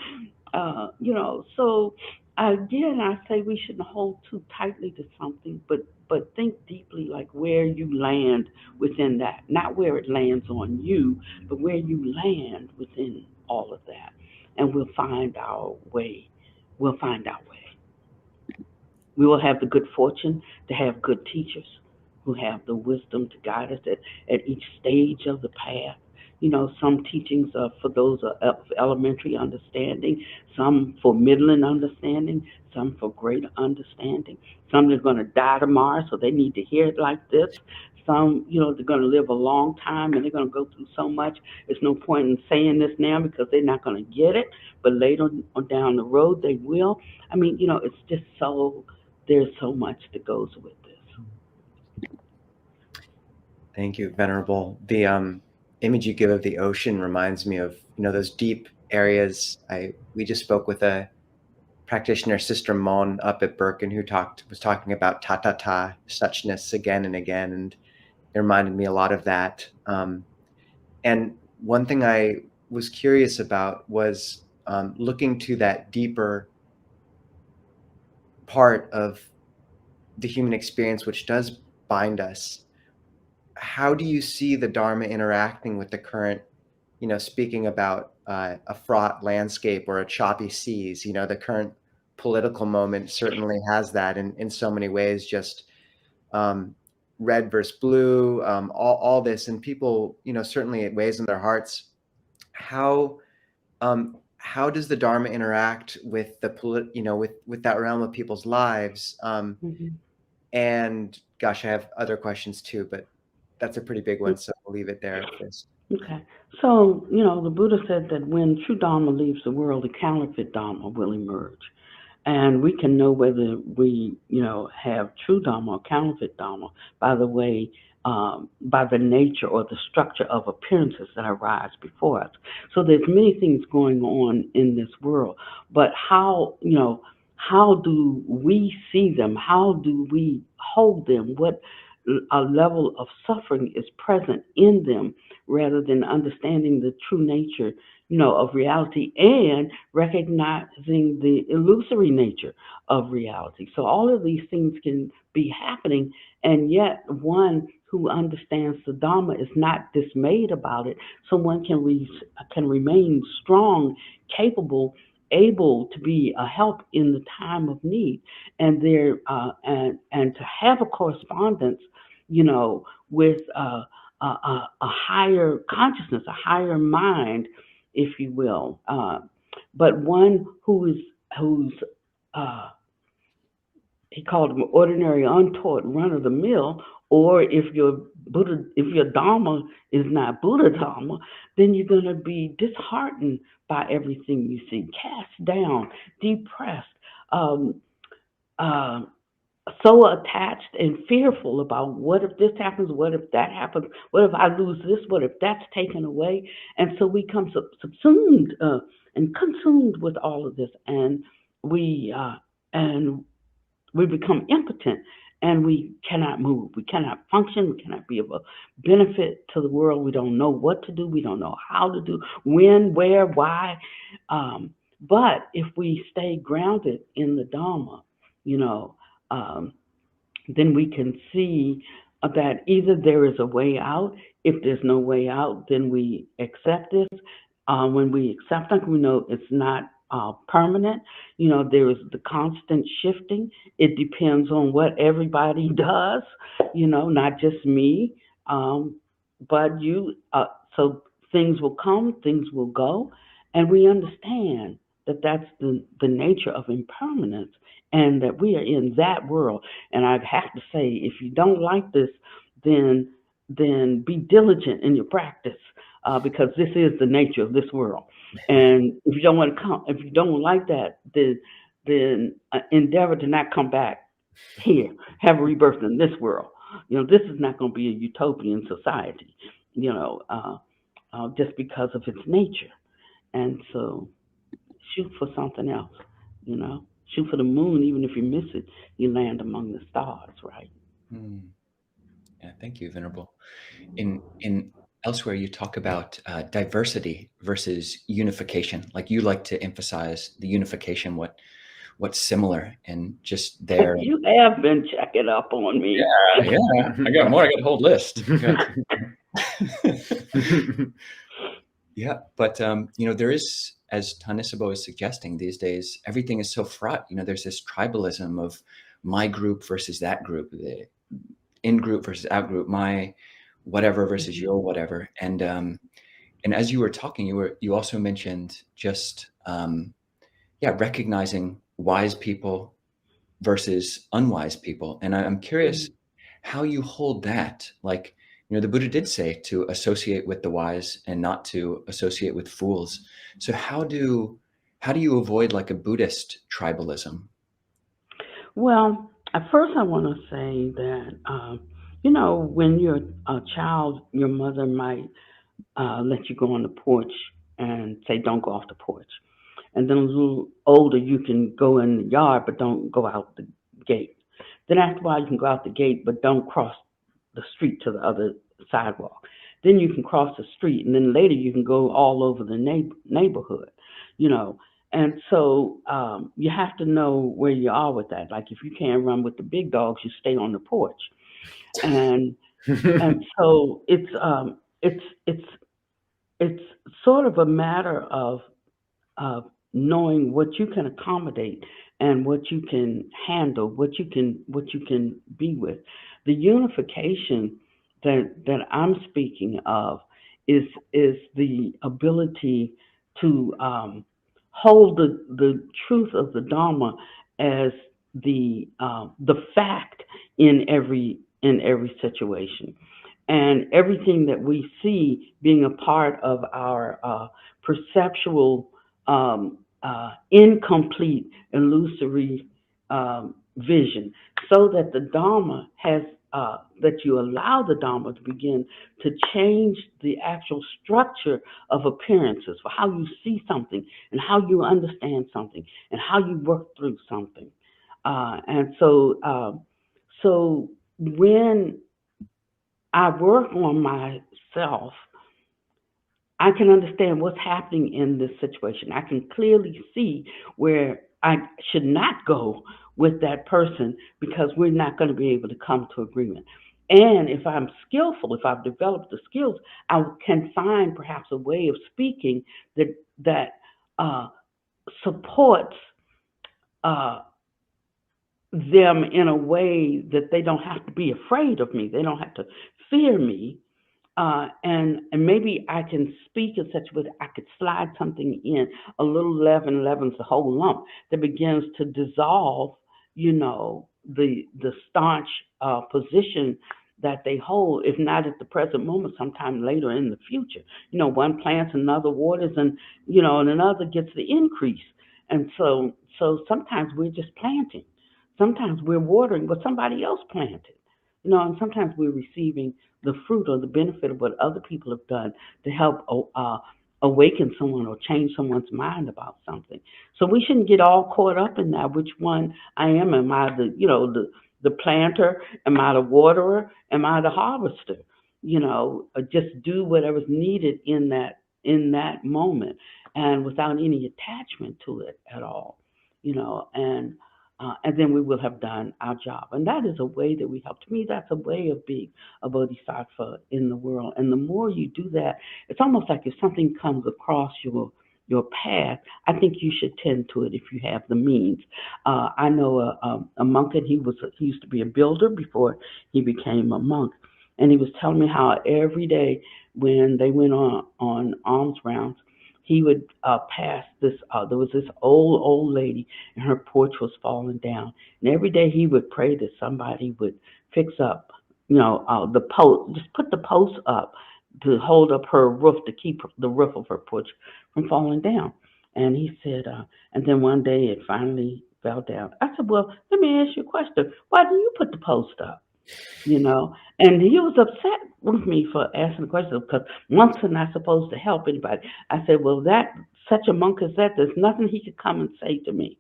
So again, I say we shouldn't hold too tightly to something, but think deeply, like where you land within that, not where it lands on you, but where you land within all of that, and we'll find our way. We'll find our way. We will have the good fortune to have good teachers who have the wisdom to guide us at each stage of the path. Some teachings are for those of elementary understanding, some for middling understanding, some for greater understanding. Some are going to die tomorrow, so they need to hear it like this. Some, they're going to live a long time and they're going to go through so much. There's no point in saying this now because they're not going to get it, but later on down the road they will. I mean, it's just there's so much that goes with this.
Thank you, Venerable. The image you give of the ocean reminds me of those deep areas. We just spoke with a practitioner, Sister Mon, up at Birkin, who was talking about ta suchness again and again, and it reminded me a lot of that. And one thing I was curious about was looking to that deeper part of the human experience, which does bind us. How do you see the Dharma interacting with the current, speaking about a fraught landscape or a choppy seas? The current political moment certainly has that in so many ways, just red versus blue, all this, and people, certainly it weighs on their hearts. How does the Dharma interact with with that realm of people's lives?
Mm-hmm.
And gosh, I have other questions too, but that's a pretty big one, so we'll leave it there first.
Okay. So, the Buddha said that when true Dharma leaves the world, the counterfeit Dharma will emerge. And we can know whether we, have true Dharma or counterfeit Dharma by the way, by the nature or the structure of appearances that arise before us. So there's many things going on in this world, but how do we see them? How do we hold them? What a level of suffering is present in them rather than understanding the true nature, of reality and recognizing the illusory nature of reality. So all of these things can be happening, and yet one who understands the Dharma is not dismayed about it. So one can remain strong, capable, able to be a help in the time of need, and there and to have a correspondence, with a higher consciousness, a higher mind, if you will, but one who's he called them ordinary, untaught, run of the mill. Or if your Dharma is not Buddha Dharma, then you're going to be disheartened by everything you see, cast down, depressed, um, uh, so attached and fearful about what if this happens, what if that happens, what if I lose this, what if that's taken away, and so we come subsumed and consumed with all of this, and we uh, and we become impotent, and we cannot move, we cannot function, we cannot be of a benefit to the world. We don't know what to do, we don't know how to do, when, where, why. But if we stay grounded in the Dharma, you know, um, then we can see that either there is a way out. If there's no way out, then we accept this. When we accept it, we know it's not permanent. There is the constant shifting. It depends on what everybody does, not just me. But you, so things will come, things will go, and we understand that that's the nature of impermanence, and that we are in that world. And I'd have to say, if you don't like this, then be diligent in your practice, because this is the nature of this world. And if you don't want to come, if you don't like that, then endeavor to not come back here, have a rebirth in this world. This is not going to be a utopian society, just because of its nature. And so shoot for something else, you know. Shoot for the moon, even if you miss it, you land among the stars, right?
Hmm. Yeah, thank you, Venerable. In elsewhere, you talk about diversity versus unification. Like you like to emphasize the unification, what's similar, and just there.
You have been checking up on me.
Yeah, I got more. I got a whole list. Yeah, but there is, as Tanisabo is suggesting, these days everything is so fraught. There's this tribalism of my group versus that group, the in group versus out group, my whatever versus your whatever. And as you were talking, you also mentioned just recognizing wise people versus unwise people. And I'm curious how you hold that. Like, the Buddha did say to associate with the wise and not to associate with fools. So how do you avoid like a Buddhist tribalism?
Well, at first I want to say that, when you're a child, your mother might let you go on the porch and say, don't go off the porch. And then a little older, you can go in the yard, but don't go out the gate. Then after a while, you can go out the gate, but don't cross the street to the other sidewalk. Then you can cross the street, and then later you can go all over the neighborhood, you know. And so you have to know where you are with that. Like if you can't run with the big dogs, you stay on the porch. And so it's sort of a matter of knowing what you can accommodate and what you can handle, what you can be with. The unification that I'm speaking of is the ability to hold the truth of the Dharma as the fact in every situation, and everything that we see being a part of our perceptual incomplete illusory vision, so that the Dharma has that you allow the Dharma to begin to change the actual structure of appearances for how you see something and how you understand something and how you work through something. And so when I work on myself, I can understand what's happening in this situation. I can clearly see where I should not go with that person because we're not going to be able to come to agreement. And if I'm skillful, if I've developed the skills, I can find perhaps a way of speaking that uh, supports uh, them in a way that they don't have to be afraid of me. They don't have to fear me, and maybe I can speak in such a way that I could slide something in, a little leaven's the whole lump, that begins to dissolve, the staunch position that they hold, if not at the present moment, sometime later in the future. One plants, another waters, and another gets the increase. And so sometimes we're just planting. Sometimes we're watering what somebody else planted. And sometimes we're receiving the fruit or the benefit of what other people have done to help awaken someone or change someone's mind about something. So we shouldn't get all caught up in that. Which one I am? Am I the planter? Am I the waterer? Am I the harvester? Just do whatever's needed in that moment, and without any attachment to it at all. And then we will have done our job. And that is a way that we help. To me, that's a way of being a bodhisattva in the world. And the more you do that, it's almost like if something comes across your path, I think you should tend to it if you have the means. I know a monk, and he used to be a builder before he became a monk. And he was telling me how every day when they went on alms rounds, he would pass this. There was this old lady, and her porch was falling down. And every day he would pray that somebody would fix up, the post, just put the post up to hold up her roof, to keep the roof of her porch from falling down. And he said, and then one day it finally fell down. I said, well, let me ask you a question. Why do you put the post up? And he was upset with me for asking the question, because monks are not supposed to help anybody. I said, well, that such a monk as that, there's nothing he could come and say to me,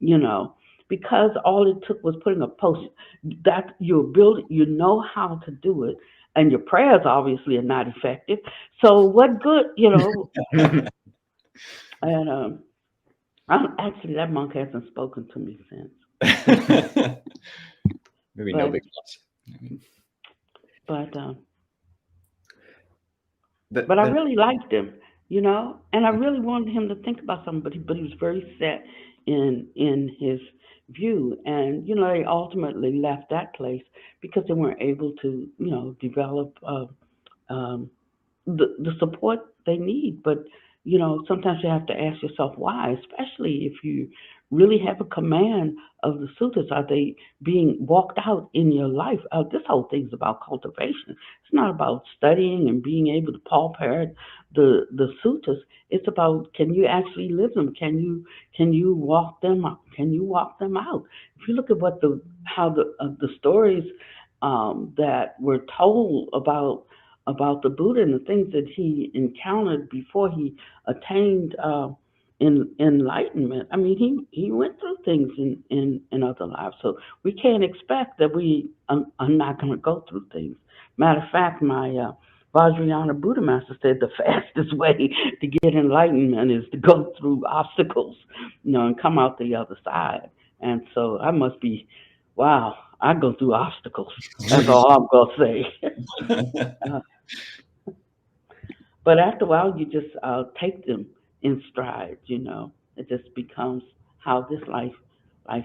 you know, because all it took was putting a post that you're building, how to do it, and your prayers obviously are not effective. So what good, and actually that monk hasn't spoken to me since.
Maybe no
But
big loss.
but
But
But I really liked him, and I really wanted him to think about something, but he was very set in his view, and they ultimately left that place because they weren't able to, develop um, the support they need. But sometimes you have to ask yourself why, especially if you really have a command of the sutras. Are they being walked out in your life? This whole thing's about cultivation. It's not about studying and being able to Paul parrot the sutras. It's about, can you actually live them? Can you walk them out? Can you walk them out? If you look at what the stories that were told about the Buddha and the things that he encountered before he attained enlightenment. I mean, he went through things in other lives, so we can't expect that we are not going to go through things. Matter of fact, my Vajrayana Buddha master said the fastest way to get enlightenment is to go through obstacles, and come out the other side. And so I must be, wow, I go through obstacles. That's all I'm going to say. Uh, But after a while, you just take them in stride. It just becomes how this life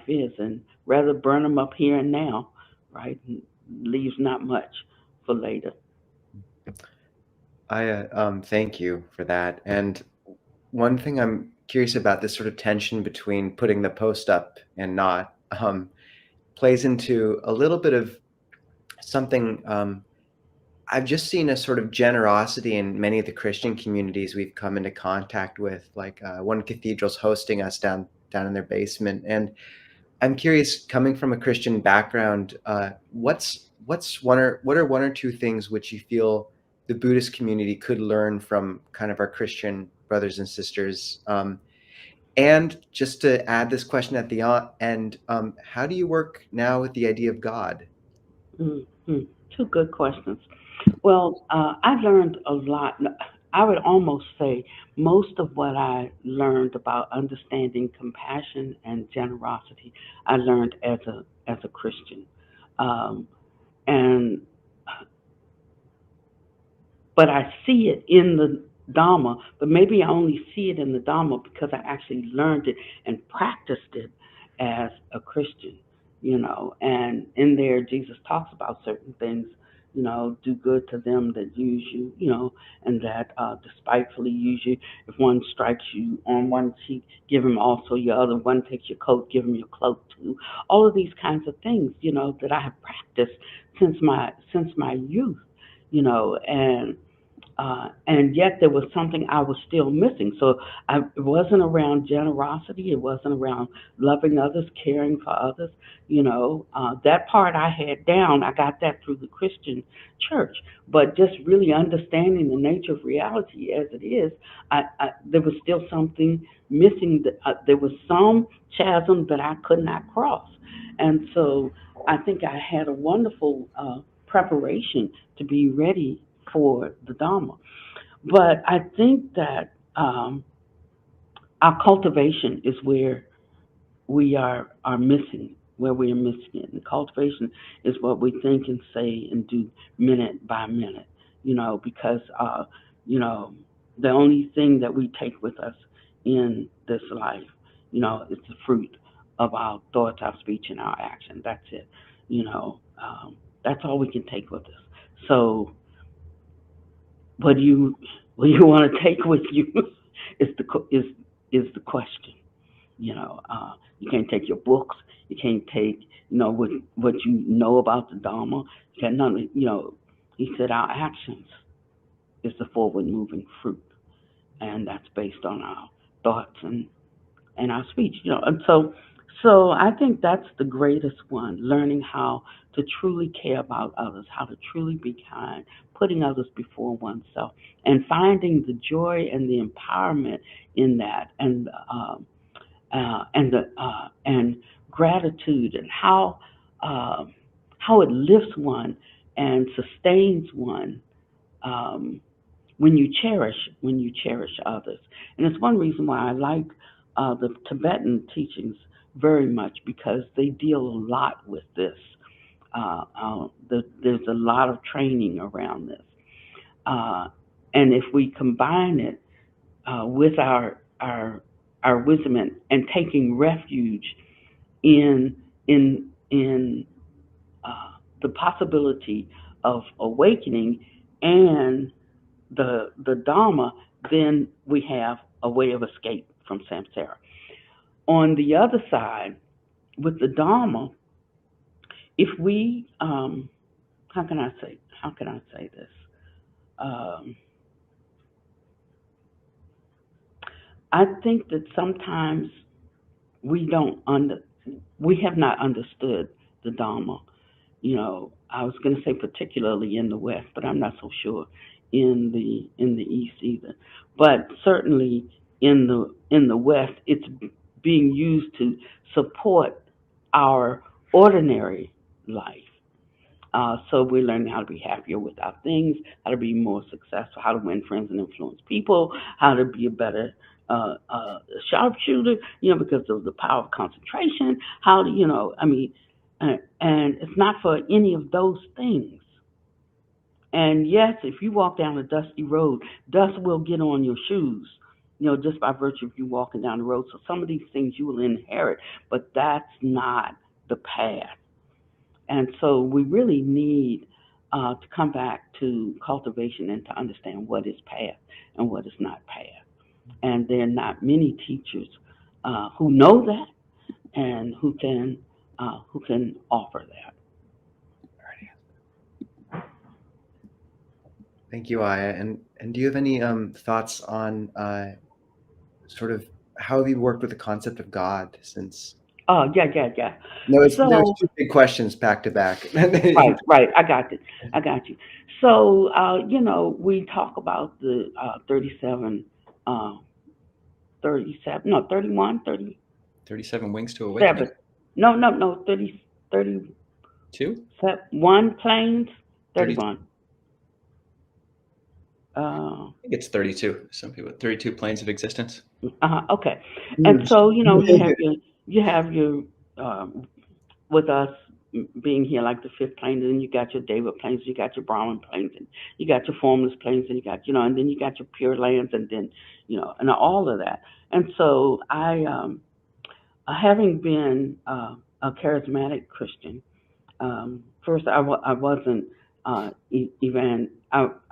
is, and rather burn them up here and now, right? And leaves not much for later.
I thank you for that. And one thing I'm curious about, this sort of tension between putting the post up and not, plays into a little bit of something. I've just seen a sort of generosity in many of the Christian communities we've come into contact with. Like one cathedral's hosting us down in their basement, and I'm curious, coming from a Christian background, what are one or two things which you feel the Buddhist community could learn from kind of our Christian brothers and sisters? And just to add this question at the end, how do you work now with the idea of God?
Hmm. Two good questions. Well, I learned a lot. I would almost say most of what I learned about understanding compassion and generosity, I learned as a Christian. Um, and but I see it in the Dharma, but maybe I only see it in the Dharma because I actually learned it and practiced it as a Christian, And in there, Jesus talks about certain things, do good to them that use you, and that despitefully use you. If one strikes you on one cheek, give him also your other. One takes your coat, give him your cloak too. All of these kinds of things, that I have practiced since my youth, and yet there was something I was still missing. So it wasn't around generosity. It wasn't around loving others, caring for others. That part I had down. I got that through the Christian church. But just really understanding the nature of reality as it is, there was still something missing. There was some chasm that I could not cross. And so I think I had a wonderful preparation to be ready for the Dharma. But I think that our cultivation is where we are missing, where we are missing it. And cultivation is what we think and say and do minute by minute, because, the only thing that we take with us in this life, is the fruit of our thoughts, our speech, and our action. That's it. That's all we can take with us. So what do you want to take with you is the question. You can't take your books. You can't take what you know about the Dharma. You got none. He said our actions is the forward moving fruit, and that's based on our thoughts and our speech. And so I think that's the greatest one: learning how to truly care about others, how to truly be kind, putting others before oneself, and finding the joy and the empowerment in that, and gratitude, and how it lifts one and sustains one, um, when you cherish others. And it's one reason why I like the Tibetan teachings very much, because they deal a lot with this. There's a lot of training around this, uh, and if we combine it with our wisdom, and taking refuge in in the possibility of awakening and the Dharma, then we have a way of escape from samsara. On the other side, with the Dharma, if we how can I say this? Um, I think that sometimes we don't under we have not understood the Dharma. I was going to say particularly in the West, but I'm not so sure in the East either. But certainly in the West, it's being used to support our ordinary life. So we're learning how to be happier with our things, how to be more successful, how to win friends and influence people, how to be a better sharpshooter, because of the power of concentration. How to, and it's not for any of those things. And yes, if you walk down a dusty road, dust will get on your shoes, just by virtue of you walking down the road. So some of these things you will inherit, but that's not the path. And so we really need to come back to cultivation and to understand what is path and what is not path. And there are not many teachers who know that and who can offer that.
Thank you, Ayya. And do you have any thoughts on sort of how have you worked with the concept of God since?
Oh, yeah.
No, there's
So
two big questions back to back.
right. I got you. So we talk about the uh, 37, no, 31,
37 Wings to
37.
Awakening?
No,
2?
1 planes,
30,
31.
I think it's 32. Some people, 32 planes of existence.
Okay. And
Huge.
so, you have your um, with us being here like the fifth plane, and then you got your David planes, you got your Brahman planes, and you got your formless planes, and you got, and then you got your pure lands, and then, and all of that. And so having been a charismatic Christian, first I wasn't I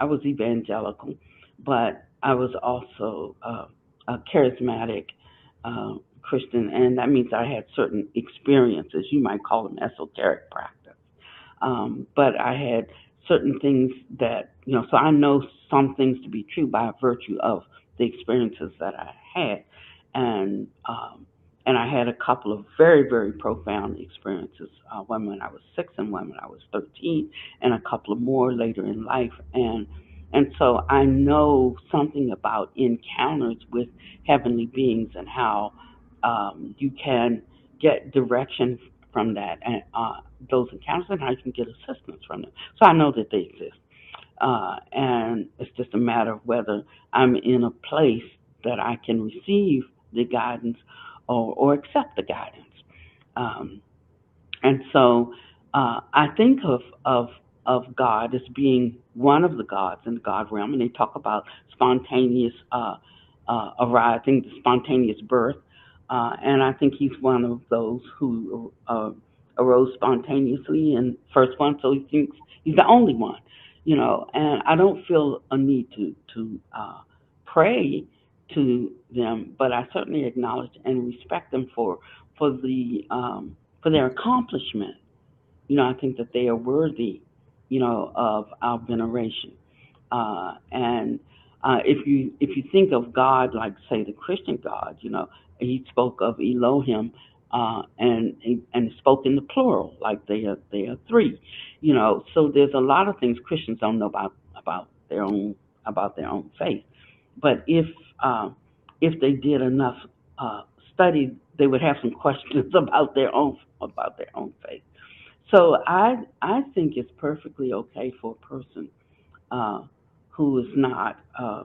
was evangelical, but I was also a charismatic Christian, and that means I had certain experiences. You might call them esoteric practice, but I had certain things that, so I know some things to be true by virtue of the experiences that I had, and I had a couple of very, very profound experiences. One when I was 6, and one when I was 13, and a couple of more later in life. And so I know something about encounters with heavenly beings, and how you can get direction from that, and those encounters, and how you can get assistance from them. So I know that they exist, and it's just a matter of whether I'm in a place that I can receive the guidance, or accept the guidance. Um, and so I think of God as being one of the gods in the God realm, and they talk about spontaneous arising, the spontaneous birth, and I think he's one of those who arose spontaneously and first one, so he thinks he's the only one. And I don't feel a need to pray to them, but I certainly acknowledge and respect them for their accomplishment. I think that they are worthy, of our veneration. And if you think of God, like say the Christian God, he spoke of Elohim, and spoke in the plural, like they are three. So there's a lot of things Christians don't know about their own faith. But if they did enough study, they would have some questions about their own faith. So I think it's perfectly okay for a person uh, who is not uh,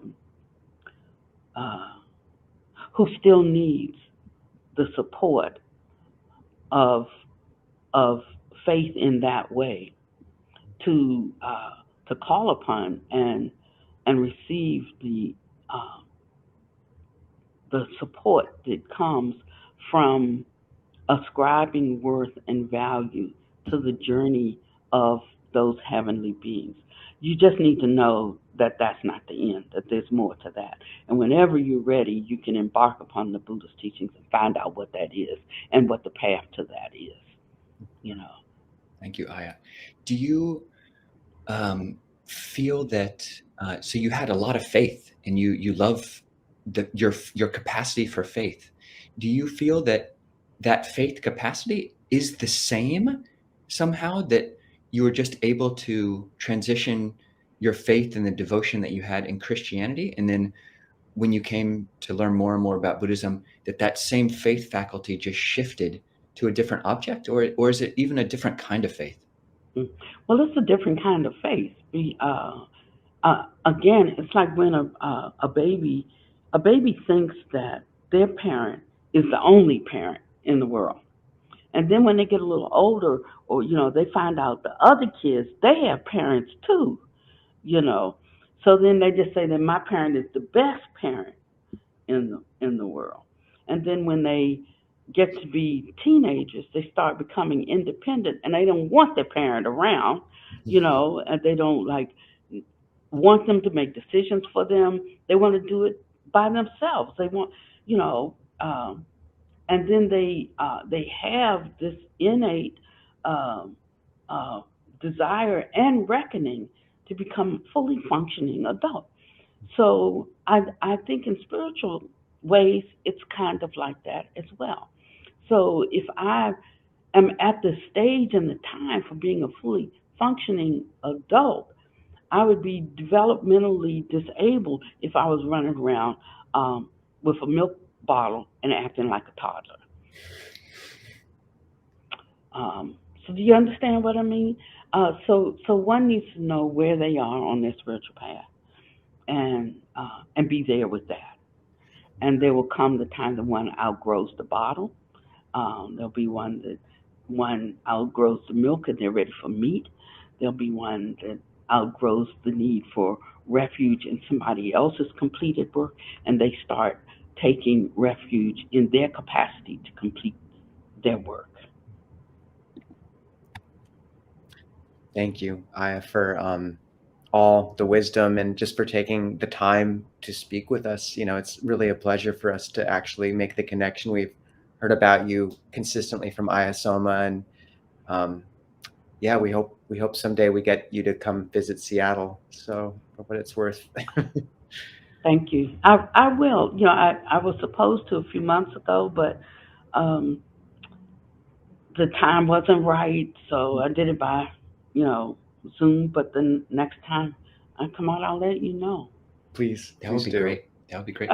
who still needs the support of of faith in that way to call upon and receive uh, the support that comes from ascribing worth and value to the journey of those heavenly beings. You just need to know that that's not the end, that there's more to that. And whenever you're ready, you can embark upon the Buddha's teachings and find out what that is and what the path to that is, you know.
Thank you, Ayya. Do you feel that so you had a lot of faith and you love your capacity for faith? Do you feel that that faith capacity is the same somehow, that you were just able to transition your faith and the devotion that you had in Christianity, and then when you came to learn more and more about Buddhism, that same faith faculty just shifted to a different object, or is it even a different kind of faith?
Mm. Well, it's a different kind of faith. Again, it's like when a baby thinks that their parent is the only parent in the world. And then when they get a little older, or they find out the other kids, they have parents too, you know. So then they just say that my parent is the best parent in the world. And then when they get to be teenagers, they start becoming independent, and they don't want their parent around, and they don't like want them to make decisions for them. They want to do it by themselves. They want, you know, and then they have this innate um, uh, desire and reckoning to become fully functioning adults. So I think in spiritual ways, it's kind of like that as well. So if I am at the stage and the time for being a fully functioning adult, I would be developmentally disabled if I was running around with a milk bottle and acting like a toddler. So do you understand what I mean? So one needs to know where they are on their spiritual path, and be there with that. And there will come the time that one outgrows the bottle. There'll be one outgrows the milk and they're ready for meat. There'll be one that outgrows the need for refuge in somebody else's completed work, and they start taking refuge in their capacity to complete their work.
Thank you, Aya, for all the wisdom and just for taking the time to speak with us. It's really a pleasure for us to actually make the connection. We've heard about you consistently from Aya Soma, and um, yeah, we hope someday we get you to come visit Seattle. So for what it's worth.
Thank you. I will. I was supposed to a few months ago, but um, the time wasn't right, so I did it by, you know, Zoom. But then next time I come out, I'll let you know.
Please,
That would
please
be
do.
great. That would be great.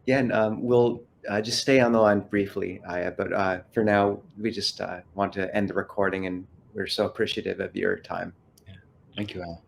Yeah, and we'll just stay on the line briefly, Aya. But for now, we just want to end the recording, and we're so appreciative of your time.
Yeah. Thank you, Al.